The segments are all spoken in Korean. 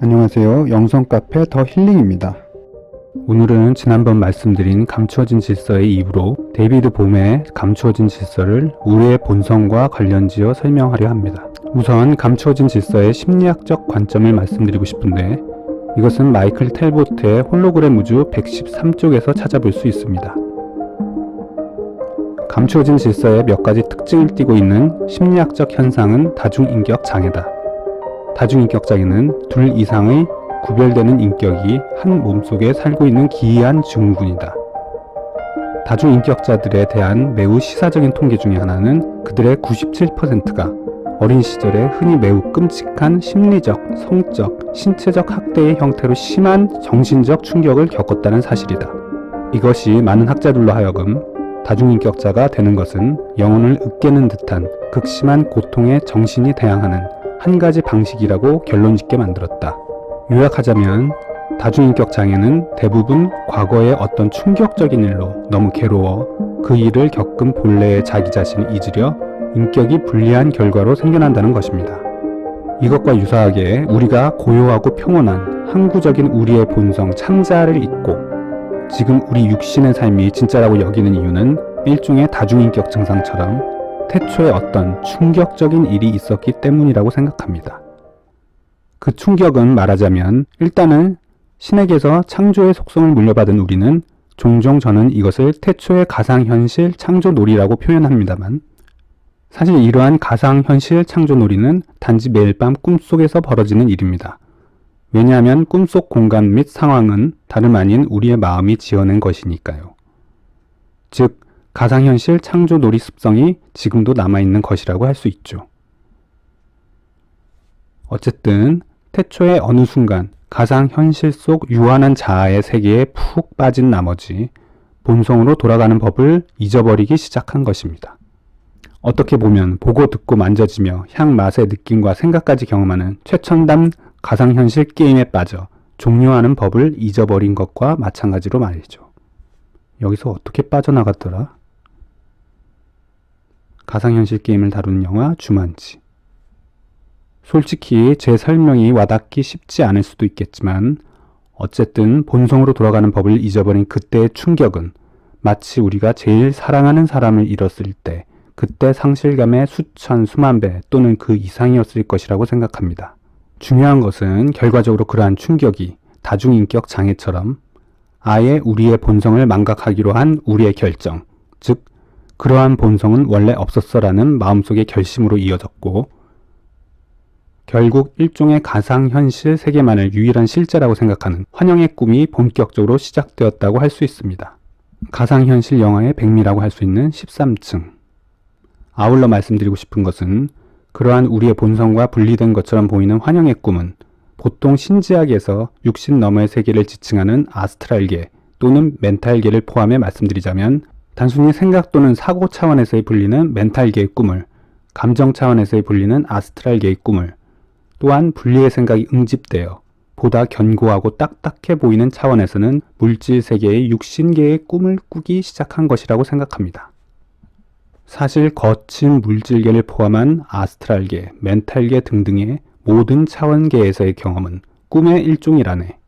안녕하세요. 영성카페 더 힐링입니다. 오늘은 지난번 말씀드린 감추어진 질서의 2부로 데이비드 봄의 감추어진 질서를 우리의 본성과 관련지어 설명하려 합니다. 우선 감추어진 질서의 심리학적 관점을 말씀드리고 싶은데 이것은 마이클 텔보트의 홀로그램 우주 113쪽에서 찾아볼 수 있습니다. 감추어진 질서의 몇 가지 특징을 띠고 있는 심리학적 현상은 다중인격 장애다. 다중인격 장애는 둘 이상의 구별되는 인격이 한 몸속에 살고 있는 기이한 증후군이다. 다중인격자들에 대한 매우 시사적인 통계 중에 하나는 그들의 97%가 어린 시절에 흔히 매우 끔찍한 심리적, 성적, 신체적 학대의 형태로 심한 정신적 충격을 겪었다는 사실이다. 이것이 많은 학자들로 하여금 다중인격자가 되는 것은 영혼을 으깨는 듯한 극심한 고통에 정신이 대항하는 한 가지 방식이라고 결론짓게 만들었다. 요약하자면 다중인격 장애는 대부분 과거의 어떤 충격적인 일로 너무 괴로워 그 일을 겪은 본래의 자기 자신을 잊으려 인격이 불리한 결과로 생겨난다는 것입니다. 이것과 유사하게 우리가 고요하고 평온한 항구적인 우리의 본성 참자를 잊고 지금 우리 육신의 삶이 진짜라고 여기는 이유는 일종의 다중인격 증상처럼 태초에 어떤 충격적인 일이 있었기 때문이라고 생각합니다. 그 충격은 말하자면 일단은 신에게서 창조의 속성을 물려받은 우리는 종종 저는 이것을 태초의 가상현실 창조놀이라고 표현합니다만 사실 이러한 가상현실 창조놀이는 단지 매일 밤 꿈속에서 벌어지는 일입니다. 왜냐하면 꿈속 공간 및 상황은 다름 아닌 우리의 마음이 지어낸 것이니까요. 즉 가상현실 창조놀이 습성이 지금도 남아있는 것이라고 할 수 있죠. 어쨌든 태초의 어느 순간 가상현실 속 유한한 자아의 세계에 푹 빠진 나머지 본성으로 돌아가는 법을 잊어버리기 시작한 것입니다. 어떻게 보면 보고 듣고 만져지며 향, 맛의 느낌과 생각까지 경험하는 최첨단 가상현실 게임에 빠져 종료하는 법을 잊어버린 것과 마찬가지로 말이죠. 여기서 어떻게 빠져나갔더라? 가상현실 게임을 다루는 영화 주만지. 솔직히 제 설명이 와닿기 쉽지 않을 수도 있겠지만 어쨌든 본성으로 돌아가는 법을 잊어버린 그때의 충격은 마치 우리가 제일 사랑하는 사람을 잃었을 때 그때 상실감의 수천 수만 배 또는 그 이상이었을 것이라고 생각합니다. 중요한 것은 결과적으로 그러한 충격이 다중인격 장애처럼 아예 우리의 본성을 망각하기로 한 우리의 결정, 즉 그러한 본성은 원래 없었어라는 마음속의 결심으로 이어졌고 결국 일종의 가상현실 세계만을 유일한 실제라고 생각하는 환영의 꿈이 본격적으로 시작되었다고 할 수 있습니다. 가상현실 영화의 백미라고 할 수 있는 13층. 아울러 말씀드리고 싶은 것은 그러한 우리의 본성과 분리된 것처럼 보이는 환영의 꿈은 보통 신지학에서 육신 너머의 세계를 지칭하는 아스트랄계 또는 멘탈계를 포함해 말씀드리자면 단순히 생각 또는 사고 차원에서의 분리는 멘탈계의 꿈을, 감정 차원에서의 분리는 아스트랄계의 꿈을, 또한 분리의 생각이 응집되어 보다 견고하고 딱딱해 보이는 차원에서는 물질 세계의 육신계의 꿈을 꾸기 시작한 것이라고 생각합니다. 사실 거친 물질계를 포함한 아스트랄계, 멘탈계 등등의 모든 차원계에서의 경험은 꿈의 일종이라네.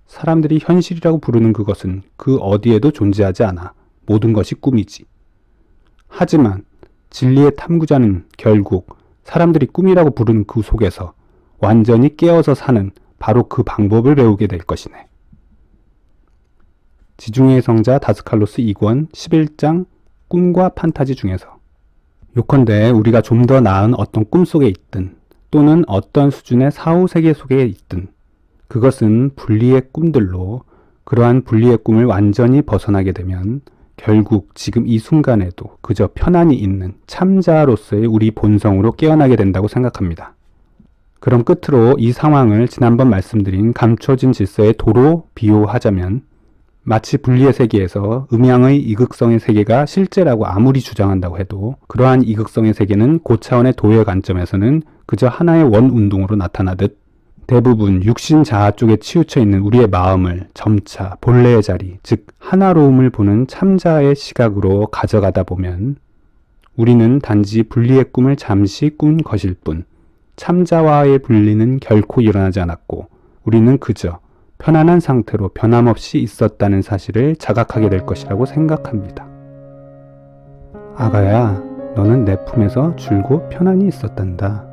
사람들이 현실이라고 부르는 그것은 그 어디에도 존재하지 않아. 모든 것이 꿈이지. 하지만 진리의 탐구자는 결국 사람들이 꿈이라고 부르는 그 속에서 완전히 깨어서 사는 바로 그 방법을 배우게 될 것이네. 지중해의 성자 다스칼로스 2권 11장 꿈과 판타지 중에서 요컨대 우리가 좀 더 나은 어떤 꿈속에 있든 또는 어떤 수준의 사후세계 속에 있든 그것은 분리의 꿈들로 그러한 분리의 꿈을 완전히 벗어나게 되면 결국 지금 이 순간에도 그저 편안히 있는 참자로서의 우리 본성으로 깨어나게 된다고 생각합니다. 그럼 끝으로 이 상황을 지난번 말씀드린 감춰진 질서의 도로 비유하자면 마치 분리의 세계에서 음양의 이극성의 세계가 실제라고 아무리 주장한다고 해도 그러한 이극성의 세계는 고차원의 도의 관점에서는 그저 하나의 원운동으로 나타나듯 대부분 육신 자아 쪽에 치우쳐 있는 우리의 마음을 점차 본래의 자리, 즉 하나로움을 보는 참자의 시각으로 가져가다 보면 우리는 단지 분리의 꿈을 잠시 꾼 것일 뿐 참자와의 분리는 결코 일어나지 않았고 우리는 그저 편안한 상태로 변함없이 있었다는 사실을 자각하게 될 것이라고 생각합니다. 아가야, 너는 내 품에서 줄곧 편안히 있었단다.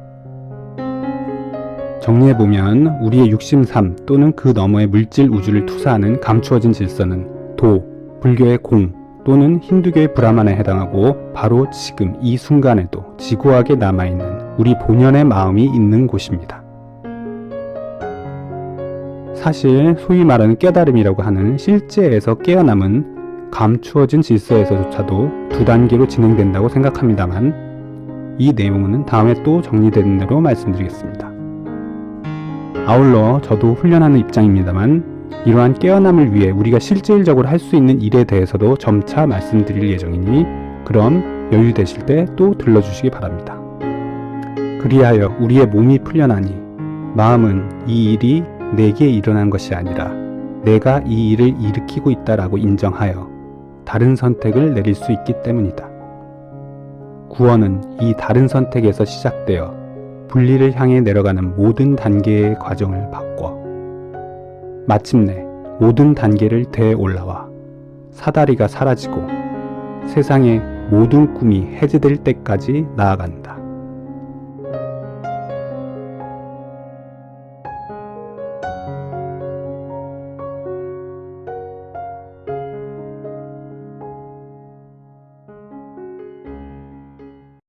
정리해보면 우리의 육심 삶 또는 그 너머의 물질 우주를 투사하는 감추어진 질서는 도, 불교의 공 또는 힌두교의 브라만에 해당하고 바로 지금 이 순간에도 지고하게 남아있는 우리 본연의 마음이 있는 곳입니다. 사실 소위 말하는 깨달음이라고 하는 실제에서 깨어남은 감추어진 질서에서조차도 두 단계로 진행된다고 생각합니다만 이 내용은 다음에 또 정리되는 대로 말씀드리겠습니다. 아울러 저도 훈련하는 입장입니다만 이러한 깨어남을 위해 우리가 실질적으로 할 수 있는 일에 대해서도 점차 말씀드릴 예정이니 그럼 여유 되실 때 또 들러주시기 바랍니다. 그리하여 우리의 몸이 풀려나니 마음은 이 일이 내게 일어난 것이 아니라 내가 이 일을 일으키고 있다라고 인정하여 다른 선택을 내릴 수 있기 때문이다. 구원은 이 다른 선택에서 시작되어 분리를 향해 내려가는 모든 단계의 과정을 바꿔 마침내 모든 단계를 대올라와 사다리가 사라지고 세상의 모든 꿈이 해제될 때까지 나아간다.